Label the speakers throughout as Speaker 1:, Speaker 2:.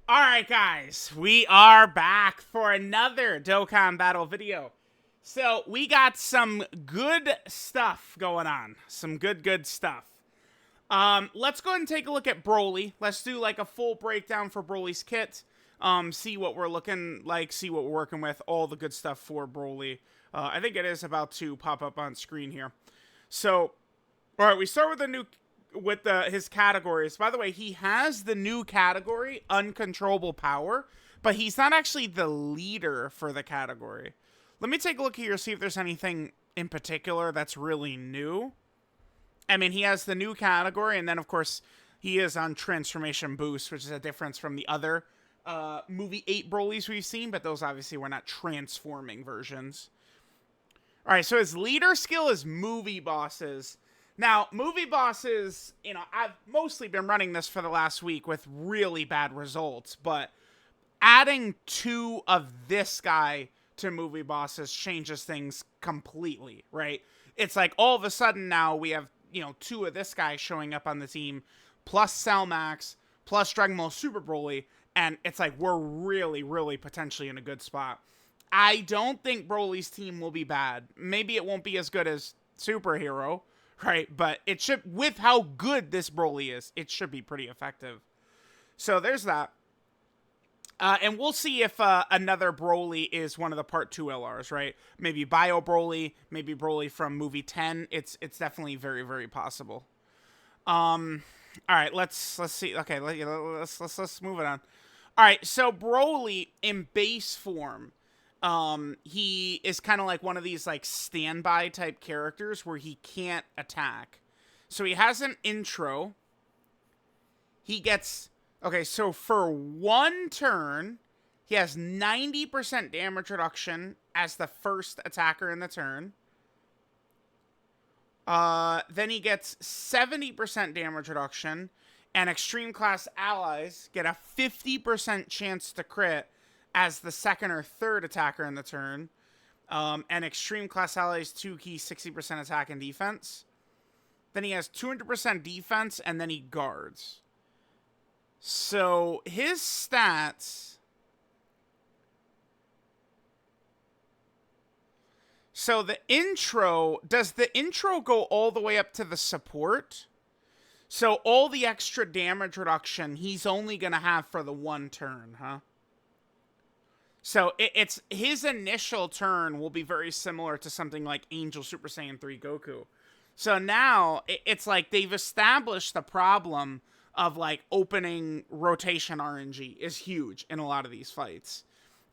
Speaker 1: Alright guys, we are back for another Dokkan battle video. So we got some good stuff going on. Some good stuff. Let's go ahead and take a look at BROLY. Let's do like a full breakdown for BROLY's kit. See what we're looking like, see what we're working with, all the good stuff for BROLY. I think it is about to pop up on screen here. So, alright, we start with the new with his categories. By the way, he has the new category, Uncontrollable Power, but he's not actually the leader for the category. Let me take a look here, see if there's anything in particular that's really new. I mean, he has the new category, and then, of course, he is on Transformation Boost, which is a difference from the other movie 8 Brolys we've seen, but those obviously were not transforming versions. Alright, so his leader skill is Movie Bosses. Now, Movie Bosses, I've mostly been running this for the last week with really bad results, but adding 2 of this guy to Movie Bosses changes things completely, right? It's like all of a sudden now we have, 2 of this guy showing up on the team, plus Cellmax, plus Dragon Ball Super Broly, and it's like we're really potentially in a good spot. I don't think Broly's team will be bad. Maybe it won't be as good as Superhero, right? But it should, with how good this Broly is, it should be pretty effective. So there's that. And we'll see if another Broly is one of the Part 2 LRs, right? Maybe Bio Broly, maybe Broly from movie 10. It's definitely very possible. All right, let's see. Okay, let's move it on. All right, so Broly in base form, he is kind of like one of these like standby type characters where he can't attack. So he has an intro. He gets, okay, so for 1 turn, he has 90% damage reduction as the first attacker in the turn. Then he gets 70% damage reduction, and extreme class allies get a 50% chance to crit as the second or third attacker in the turn. And extreme class allies 2 key 60% attack and defense. Then he has 200% defense, and then he guards. So his stats. So the intro, does the intro go all the way up to the support? So all the extra damage reduction he's only going to have for the 1 turn, huh? So it's his initial turn will be very similar to something like Angel Super Saiyan 3 Goku. So now it's like they've established the problem of like opening rotation RNG is huge in a lot of these fights.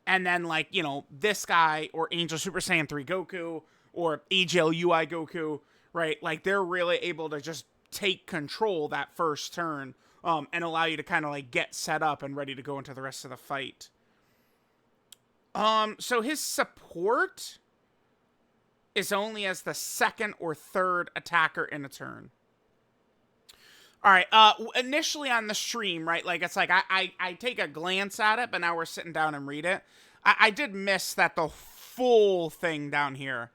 Speaker 1: And then like, this guy or Angel Super Saiyan 3 Goku or AGL UI Goku, right? Like they're really able to just take control that first turn and allow you to kind of like get set up and ready to go into the rest of the fight. So his support is only as the second or third attacker in a turn. All right, initially on the stream, right, like, it's like, I take a glance at it, but now we're sitting down and read it. I did miss that the full thing down here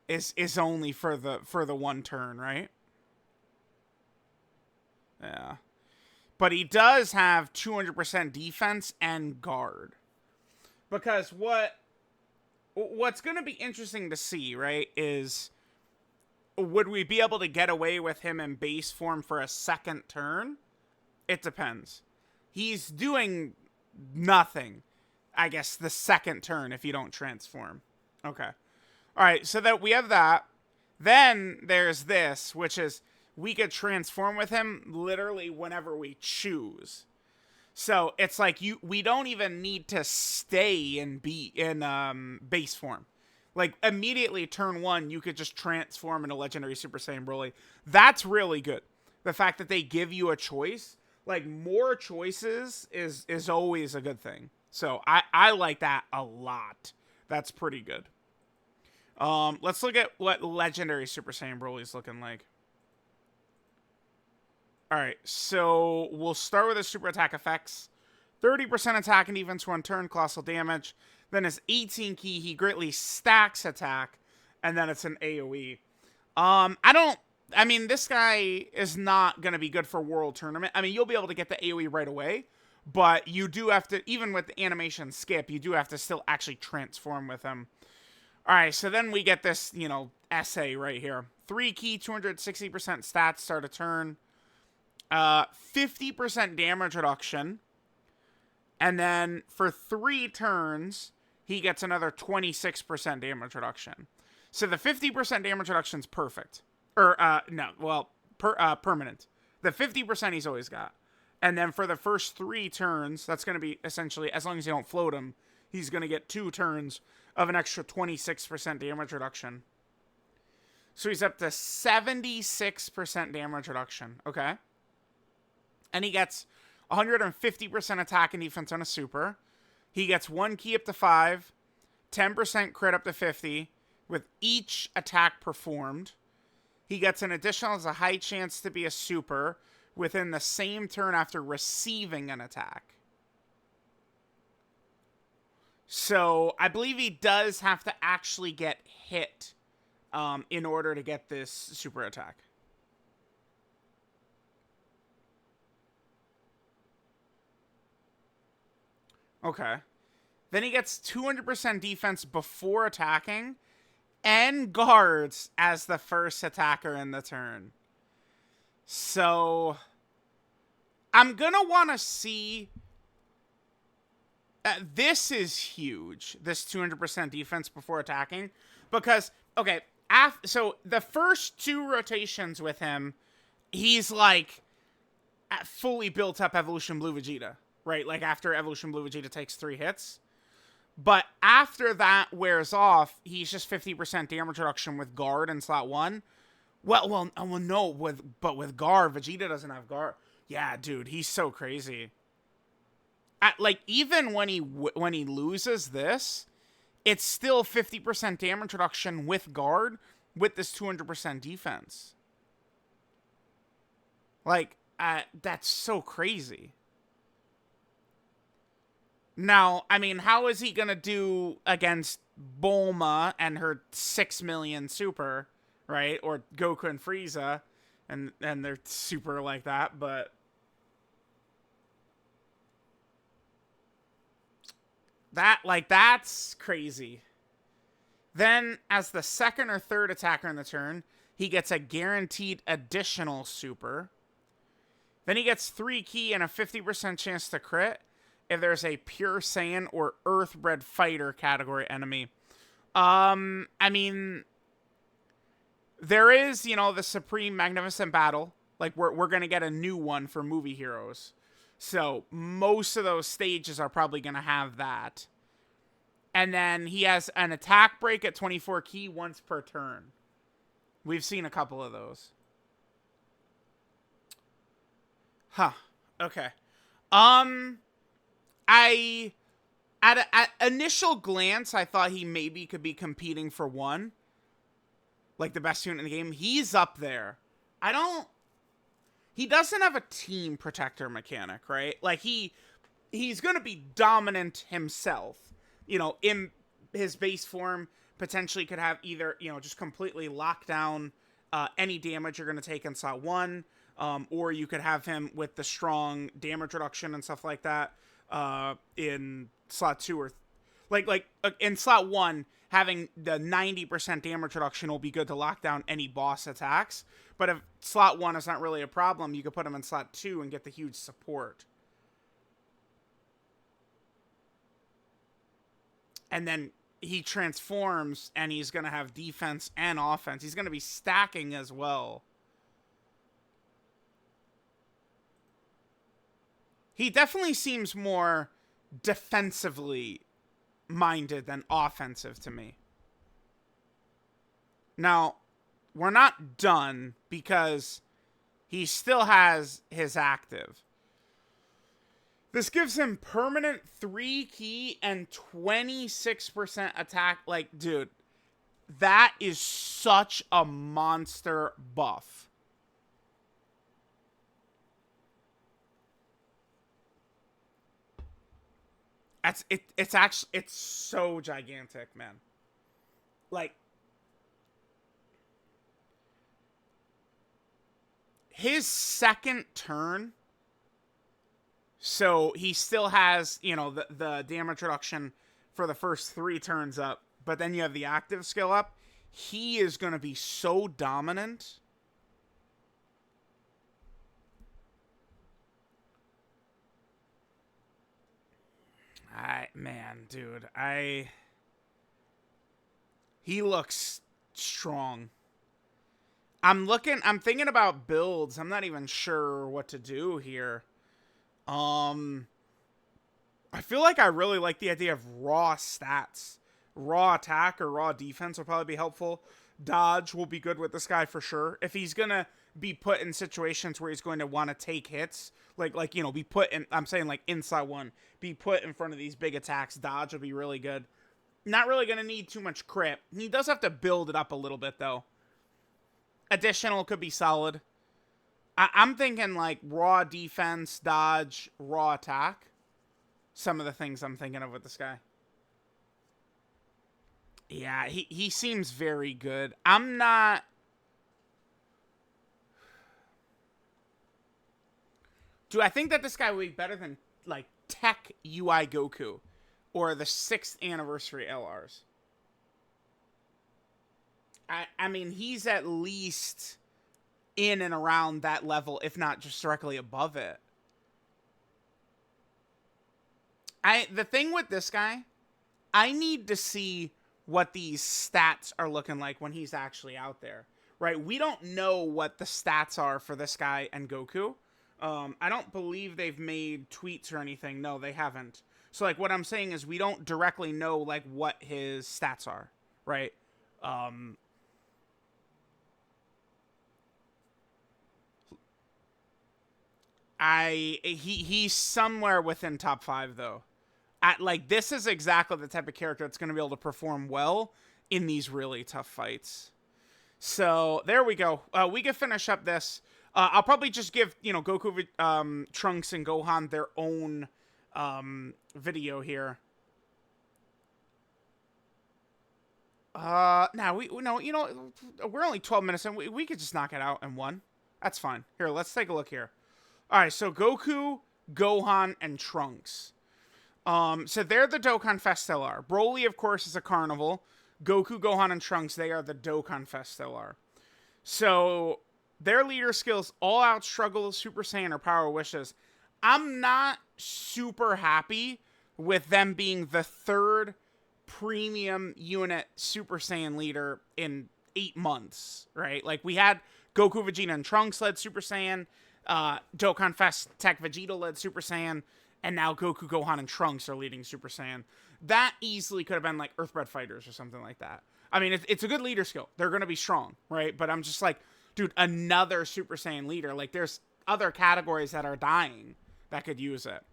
Speaker 1: is only for the 1 turn, right? Yeah. But he does have 200% defense and guard. Because what's going to be interesting to see, right, is would we be able to get away with him in base form for a second turn? It depends. He's doing nothing, I guess, the second turn if you don't transform. Okay. All right, so that we have that. Then there's this, which is we could transform with him literally whenever we choose. So it's like we don't even need to stay in base form. Like immediately turn 1, you could just transform into Legendary Super Saiyan Broly. That's really good. The fact that they give you a choice, like more choices is always a good thing. So I like that a lot. That's pretty good. Let's look at what Legendary Super Saiyan Broly is looking like. Alright, so we'll start with his super attack effects. 30% attack and defense 1 turn, colossal damage. Then his 18 key, he greatly stacks attack. And then it's an AoE. I mean, this guy is not going to be good for World Tournament. I mean, you'll be able to get the AoE right away. But you do have to, even with the animation skip, you do have to still actually transform with him. All right, so then we get this, you know, essay right here. 3 key, 260% stats, start a turn. 50% damage reduction. And then for 3 turns, he gets another 26% damage reduction. So the 50% damage reduction is perfect. Or, no, well, permanent. The 50% he's always got. And then for the first 3 turns, that's going to be essentially, as long as you don't float him, he's going to get 2 turns of an extra 26% damage reduction. So he's up to 76% damage reduction, okay? And he gets 150% attack and defense on a super. He gets 1 key up to 5, 10% crit up to 50, with each attack performed. He gets an additional, has a high chance to be a super within the same turn after receiving an attack. So I believe he does have to actually get hit in order to get this super attack. Okay. Then he gets 200% defense before attacking and guards as the first attacker in the turn. So I'm going to want to see... this is huge, this 200% defense before attacking. Because, okay, so the first 2 rotations with him, he's like at fully built up Evolution Blue Vegeta. Right? Like after Evolution Blue Vegeta takes 3 hits. But after that wears off, he's just 50% damage reduction with guard in slot 1. Well, no, but with guard, Vegeta doesn't have guard. Yeah, dude, he's so crazy. Like even when he loses this, it's still 50% damage reduction with guard with this 200% defense. Like that's so crazy. Now, I mean, how is he gonna do against Bulma and her 6 million super, right? Or Goku and Frieza, and they're super like that, but that's crazy. Then, as the second or third attacker in the turn, he gets a guaranteed additional super. Then he gets 3 key and a 50% chance to crit if there's a Pure Saiyan or Earthbred Fighter category enemy. I mean, there is, you know, the Supreme Magnificent Battle. Like, we're going to get a new one for movie heroes. So, most of those stages are probably going to have that. And then he has an attack break at 24 key once per turn. We've seen a couple of those. Huh. Okay. At initial glance, I thought he maybe could be competing for 1. Like the best unit in the game. He's up there. He doesn't have a team protector mechanic, right? Like he's going to be dominant himself. You know, in his base form, potentially could have either, you know, just completely lock down any damage you're going to take in slot 1. Or you could have him with the strong damage reduction and stuff like that in slot 2 or in slot 1, having the 90% damage reduction will be good to lock down any boss attacks. But if slot 1 is not really a problem, you could put him in slot 2 and get the huge support. And then he transforms and he's going to have defense and offense. He's going to be stacking as well. He definitely seems more defensively minded than offensive to me. Now, we're not done because he still has his active. This gives him permanent 3 key and 26% attack. Like, dude, that is such a monster buff. It's so gigantic, man. Like, his second turn So he still has, you know, the damage reduction for the first 3 turns up, but then you have the active skill up. He is going to be so dominant. Man, dude, he looks strong. I'm thinking about builds. I'm not even sure what to do here. I feel like I really like the idea of raw stats. Raw attack or raw defense will probably be helpful. Dodge will be good with this guy for sure. If he's gonna be put in situations where he's going to want to take hits, like you know, be put in. I'm saying like inside one, be put in front of these big attacks. Dodge will be really good. Not really gonna need too much crit. He does have to build it up a little bit though. Additional could be solid. I'm thinking like raw defense, dodge, raw attack. Some of the things I'm thinking of with this guy. Yeah, he seems very good. I'm not... Do I think that this guy would be better than, like, Tech UI Goku? Or the 6th anniversary LRs? I mean, he's at least in and around that level, if not just directly above it. The thing with this guy, I need to see what these stats are looking like when he's actually out there, right? We don't know what the stats are for this guy and Goku. I don't believe they've made tweets or anything. No, they haven't. So, like, what I'm saying is we don't directly know, like, what his stats are, right? He's somewhere within top 5, though. Like, this is exactly the type of character that's going to be able to perform well in these really tough fights. So, there we go. We can finish up this. I'll probably just give, you know, Goku, Trunks, and Gohan their own video here. Now, we're only 12 minutes in. We could just knock it out in one. That's fine. Here, let's take a look here. All right, so Goku, Gohan, and Trunks. So they're the Dokkan Fest LR. Broly, of course, is a carnival. Goku, Gohan, and Trunks, they are the Dokkan Fest LR. So their leader skills, all out struggle, Super Saiyan, or power wishes. I'm not super happy with them being the 3rd premium unit Super Saiyan leader in 8 months, right? Like, we had Goku, Vegeta, and Trunks led Super Saiyan. Dokkan Fest Tech Vegeta led Super Saiyan. And now Goku, Gohan, and Trunks are leading Super Saiyan. That easily could have been like Earthbred Fighters or something like that. I mean, it's a good leader skill. They're going to be strong, right? But I'm just like, dude, another Super Saiyan leader. Like, there's other categories that are dying that could use it.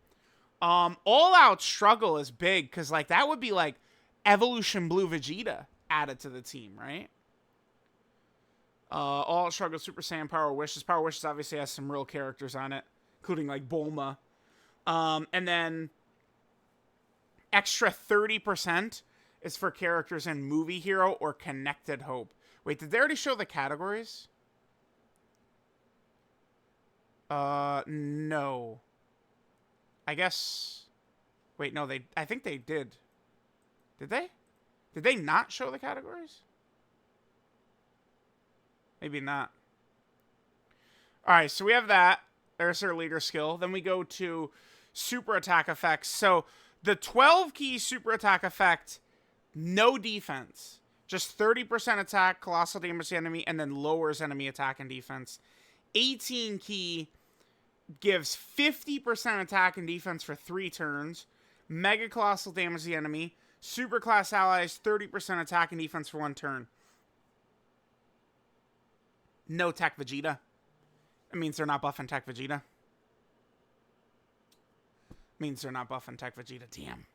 Speaker 1: All out struggle is big because, like, that would be like Evolution Blue Vegeta added to the team, right? All out struggle, Super Saiyan, Power Wishes. Power Wishes obviously has some real characters on it, including like Bulma. And then extra 30% is for characters in Movie Hero or Connected Hope. Wait, did they already show the categories? No. I guess... Wait, no, I think they did. Did they? Did they not show the categories? Maybe not. Alright, so we have that. There's their leader skill. Then we go to super attack effects. So the 12 key super attack effect, no defense. Just 30% attack, colossal damage to the enemy, and then lowers enemy attack and defense. 18 key gives 50% attack and defense for 3 turns. Mega colossal damage to the enemy. Super class allies, 30% attack and defense for 1 turn. No Tech Vegeta. It means they're not buffing Tech Vegeta. Means they're not buffing Tech Vegeta. Damn.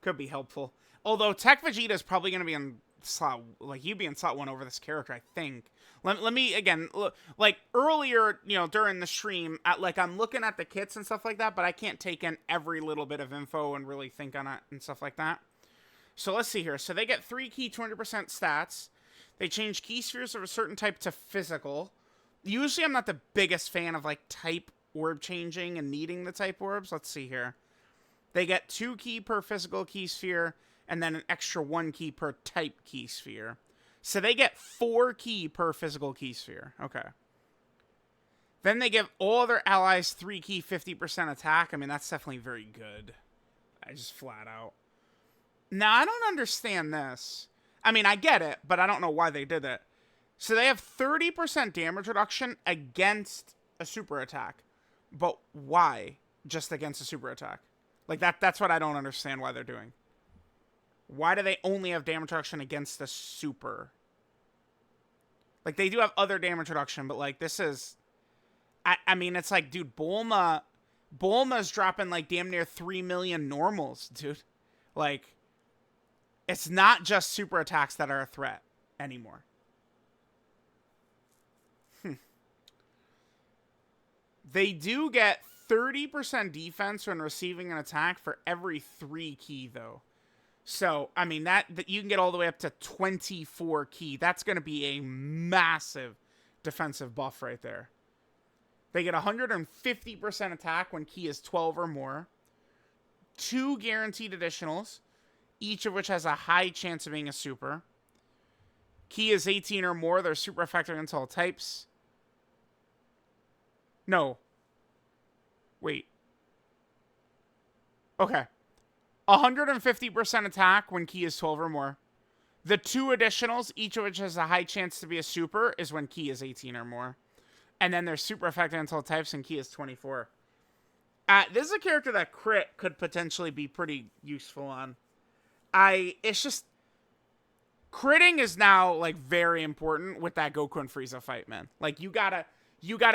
Speaker 1: Could be helpful. Although Tech Vegeta is probably going to be in slot... Like, he'd be in slot 1 over this character, I think. Let me, again... Look, like, earlier, you know, during the stream, I'm looking at the kits and stuff like that, but I can't take in every little bit of info and really think on it and stuff like that. So, let's see here. So, they get 3 key 200% stats. They change key spheres of a certain type to physical. Usually, I'm not the biggest fan of, like, type orb changing and needing the type orbs. Let's see here. They get 2 ki per physical ki sphere, and then an extra 1 ki per type ki sphere. So they get 4 ki per physical ki sphere. Okay. Then they give all their allies 3 ki 50% attack. I mean, that's definitely very good. I just flat out. Now, I don't understand this. I mean, I get it, but I don't know why they did it. So they have 30% damage reduction against a super attack. But why just against a super attack? Like, that's what I don't understand why they're doing. Why do they only have damage reduction against the super? Like, they do have other damage reduction, but, like, this is... I mean, it's like, dude, Bulma's dropping, like, damn near 3 million normals, dude. Like, it's not just super attacks that are a threat anymore. They do get 30% defense when receiving an attack for every 3 ki, though. So, I mean, that you can get all the way up to 24 ki. That's going to be a massive defensive buff right there. They get 150% attack when ki is 12 or more. 2 guaranteed additionals, each of which has a high chance of being a super. Ki is 18 or more. They're super effective against all types. No. Wait. Okay. 150% attack when ki is 12 or more. The 2 additionals, each of which has a high chance to be a super, is when ki is 18 or more. And then they're super effective against all types, and ki is 24. This is a character that crit could potentially be pretty useful on. It's just... Critting is now, like, very important with that Goku and Frieza fight, man. Like, you gotta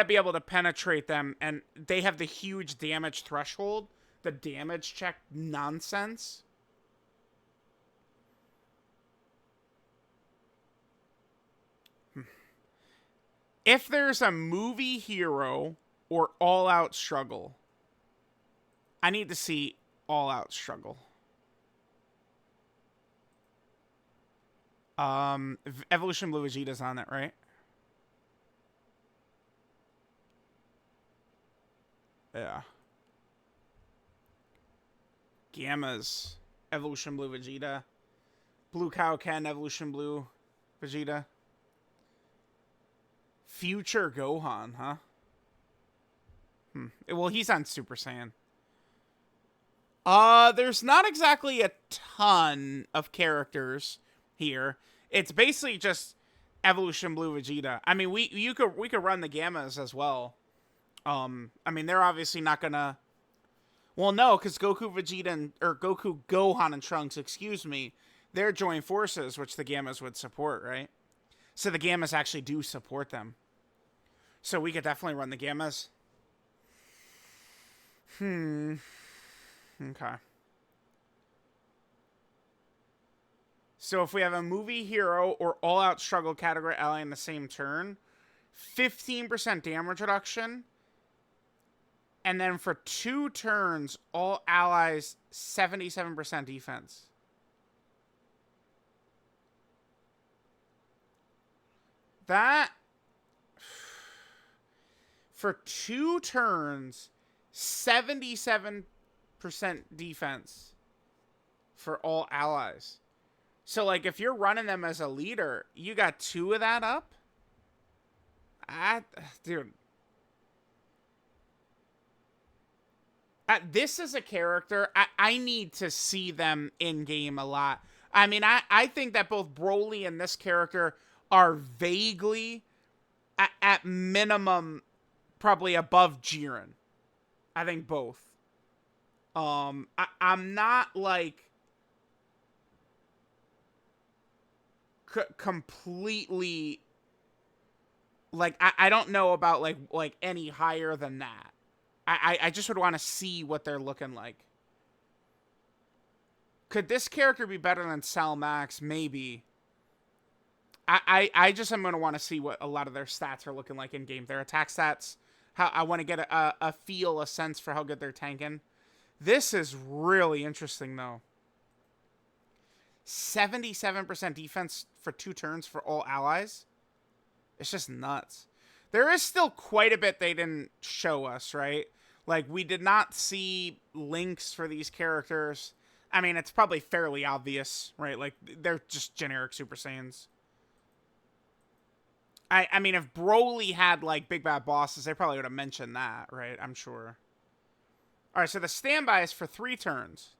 Speaker 1: be able to penetrate them, and they have the huge damage threshold. The damage check nonsense. If there's a movie hero or all-out struggle, I need to see all-out struggle. Evolution Blue Vegeta's on it, right? Yeah. Gamma's Evolution Blue Vegeta. Blue Kaioken Evolution Blue Vegeta. Future Gohan, huh? Well, he's on Super Saiyan. There's not exactly a ton of characters here. It's basically just Evolution Blue Vegeta. I mean, we could run the Gammas as well. I mean, they're obviously not gonna... Well, no, because Goku, Vegeta, Goku, Gohan, and Trunks, excuse me, they're joint forces, which the Gammas would support, right? So the Gammas actually do support them. So we could definitely run the Gammas. Okay. So if we have a movie hero or all-out struggle category ally in the same turn, 15% damage reduction. And then for 2 turns, all allies, 77% defense. That... For 2 turns, 77% defense for all allies. So, like, if you're running them as a leader, you got 2 of that up? Dude. This is a character, I need to see them in-game a lot. I mean, I think that both Broly and this character are vaguely, at minimum, probably above Jiren. I think both. I'm not, like, completely, like, I don't know about, like any higher than that. I just would want to see what they're looking like. Could this character be better than Cell Max? Maybe. I just am going to want to see what a lot of their stats are looking like in-game. Their attack stats. How I want to get a feel, a sense for how good they're tanking. This is really interesting, though. 77% defense for 2 turns for all allies. It's just nuts. There is still quite a bit they didn't show us, right? Like, we did not see links for these characters. I mean, it's probably fairly obvious, right? Like, they're just generic Super Saiyans. I mean, if Broly had, like, big bad bosses, they probably would have mentioned that, right? I'm sure. Alright, so the standby is for 3 turns,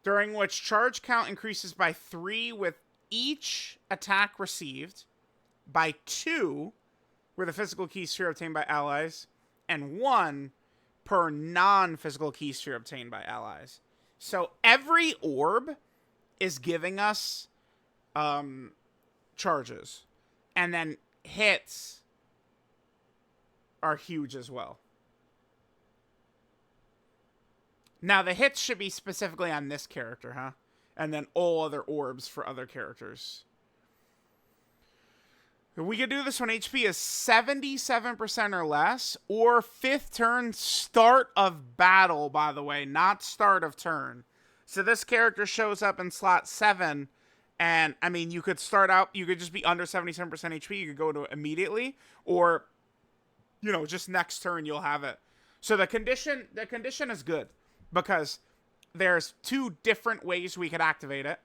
Speaker 1: during which charge count increases by 3 with each attack received, by 2 were the physical key sphere obtained by allies, and 1 per non-physical key sphere obtained by allies. So every orb is giving us charges. And then hits are huge as well. Now, the hits should be specifically on this character, huh? And then all other orbs for other characters. We could do this when HP is 77% or less, or 5th turn start of battle, by the way, not start of turn. So this character shows up in slot 7, and, I mean, you could start out, you could just be under 77% HP, you could go to it immediately, or, you know, just next turn you'll have it. So the condition is good, because there's 2 different ways we could activate it,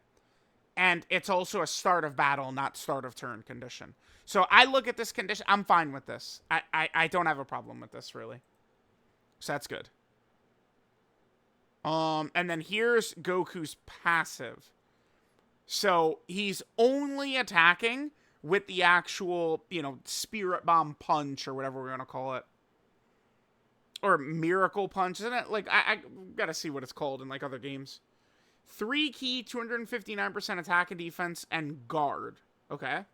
Speaker 1: and it's also a start of battle, not start of turn condition. So I look at this condition, I'm fine with this. I don't have a problem with this, really. So that's good. And then here's Goku's passive. So he's only attacking with the actual, you know, Spirit Bomb Punch, or whatever we're going to call it. Or Miracle Punch, isn't it? Like, I gotta see what it's called in, like, other games. 3 key, 259% attack and defense, and guard. Okay.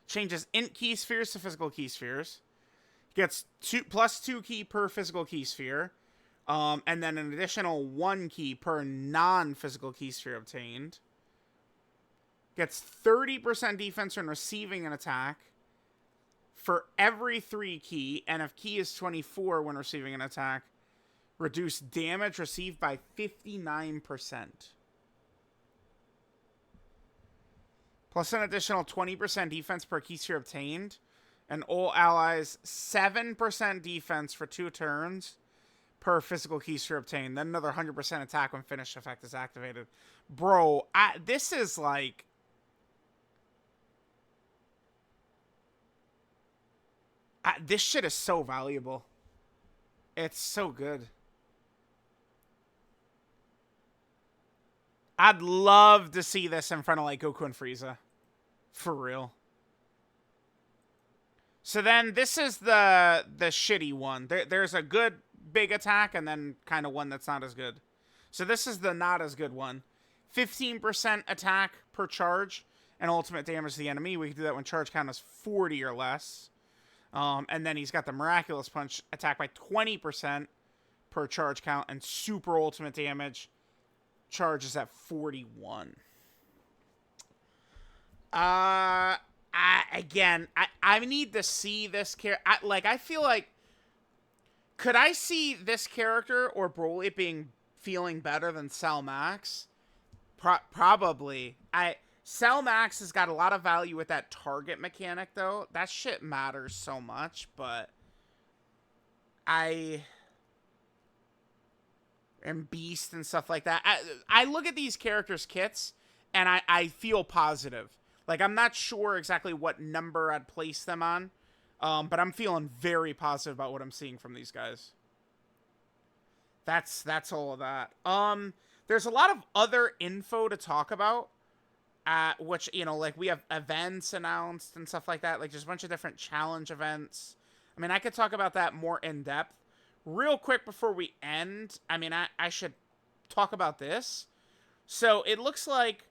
Speaker 1: Changes int key spheres to physical key spheres. Gets plus 2 key per physical key sphere. And then an additional 1 key per non-physical key sphere obtained. Gets 30% defense when receiving an attack for every 3 key. And if key is 24 when receiving an attack, reduce damage received by 59%. Plus an additional 20% defense per key sphere obtained. And all allies 7% defense for 2 turns per physical key sphere obtained. Then another 100% attack when finished effect is activated. Bro, this is like... this shit is so valuable. It's so good. I'd love to see this in front of, like, Goku and Frieza. For real. So then, this is the shitty one. There's a good big attack, and then kind of one that's not as good. So this is the not as good one. 15% attack per charge, and ultimate damage to the enemy. We can do that when charge count is 40 or less. And then he's got the Miraculous Punch, attack by 20% per charge count, and super ultimate damage. Charge is at 41. I need to see this character. I feel like, could I see this character or Broly feeling better than Cell Max? Probably. Cell Max has got a lot of value with that target mechanic, though. That shit matters so much, but and Beast and stuff like that. I look at these characters' kits, and I feel positive. Like, I'm not sure exactly what number I'd place them on, but I'm feeling very positive about what I'm seeing from these guys. That's all of that. There's a lot of other info to talk about, which, you know, like, we have events announced and stuff like that, like, just a bunch of different challenge events. I mean, I could talk about that more in depth. Real quick before we end, I mean, I should talk about this. So, it looks like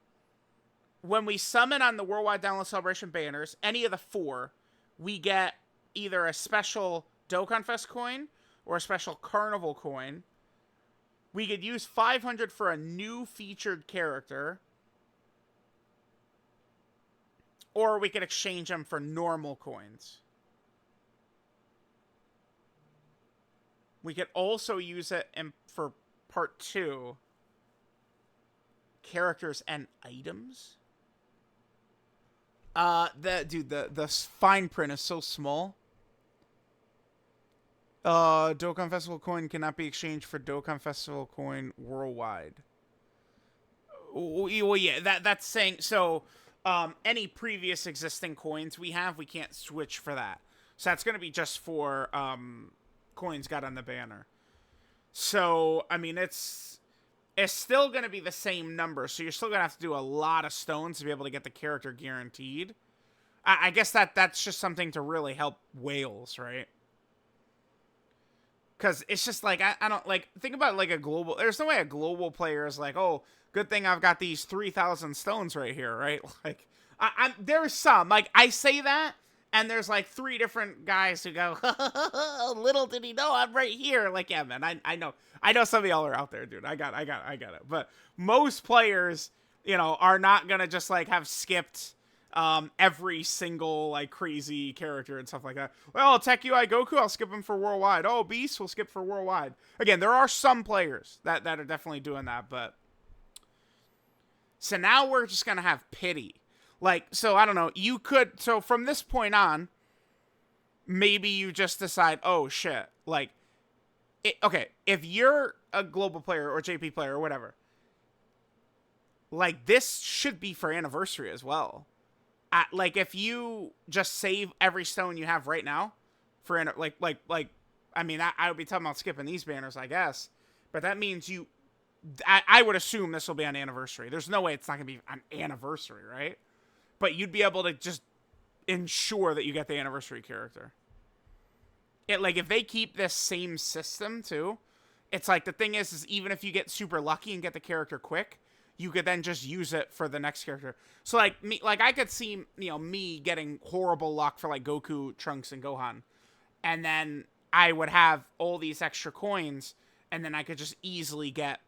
Speaker 1: when we summon on the Worldwide Download Celebration banners, any of the 4, we get either a special Dokkan Fest coin or a special Carnival coin. We could use 500 for a new featured character, or we could exchange them for normal coins. We could also use it for part 2, characters and items. The fine print is so small. Dokkan Festival coin cannot be exchanged for Dokkan Festival coin worldwide. Well, yeah, that's saying so. Any previous existing coins we have, we can't switch for that. So that's gonna be just for coins got on the banner. So I mean, it's still gonna be the same number. So you're still gonna have to do a lot of stones to be able to get the character guaranteed. I guess that's just something to really help whales, right? Because it's just like, I don't, like, think about like a global, there's no way a global player is like, oh, good thing I've got these 3,000 stones right here, right? Like, there's some, like, I say that, and there's like 3 different guys who go, little did he know I'm right here. Like, yeah, man, I know some of y'all are out there, dude. I got it. But most players, you know, are not gonna just like have skipped every single like crazy character and stuff like that. Well, Tech UI Goku, I'll skip him for worldwide. Oh, Beast, we'll skip for worldwide. Again, there are some players that are definitely doing that, but so now we're just gonna have pity. Like, so I don't know. You could, so from this point on, maybe you just decide, oh shit, like, okay, if you're a global player or JP player or whatever, like this should be for anniversary as well. Like, if you just save every stone you have right now for, I mean, I would be talking about skipping these banners, I guess. But that means I would assume this will be on anniversary. There's no way it's not going to be on anniversary, right? But you'd be able to just ensure that you get the anniversary character. Like, if they keep this same system, too, it's like, the thing is even if you get super lucky and get the character quick, you could then just use it for the next character. So, like, I could see, you know, me getting horrible luck for, like, Goku, Trunks, and Gohan. And then I would have all these extra coins, and then I could just easily get,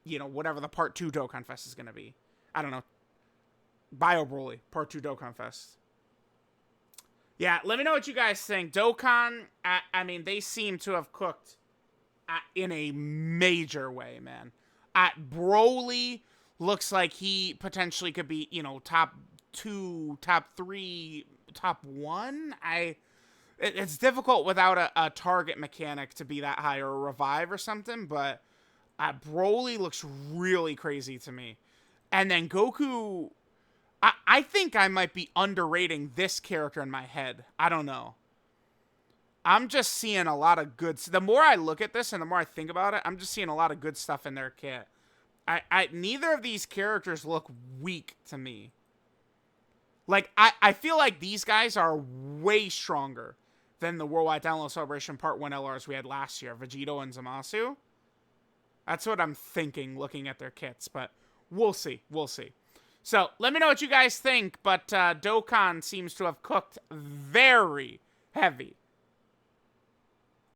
Speaker 1: you know, whatever the Part 2 Dokkan Fest is going to be. I don't know. BROLY, Part 2 Dokkan Fest. Yeah, let me know what you guys think. Dokkan, I mean, they seem to have cooked in a major way, man. BROLY looks like he potentially could be, you know, top 2, top 3, top 1. It's difficult without a target mechanic to be that high, or a revive or something, but BROLY looks really crazy to me. And then Goku, I think I might be underrating this character in my head. I don't know. I'm just seeing a lot of good... The more I look at this and the more I think about it, I'm just seeing a lot of good stuff in their kit. Neither of these characters look weak to me. Like, I feel like these guys are way stronger than the Worldwide Download Celebration Part 1 LRs we had last year, Vegito and Zamasu. That's what I'm thinking, looking at their kits, but we'll see. We'll see. So, let me know what you guys think, but Dokkan seems to have cooked very heavy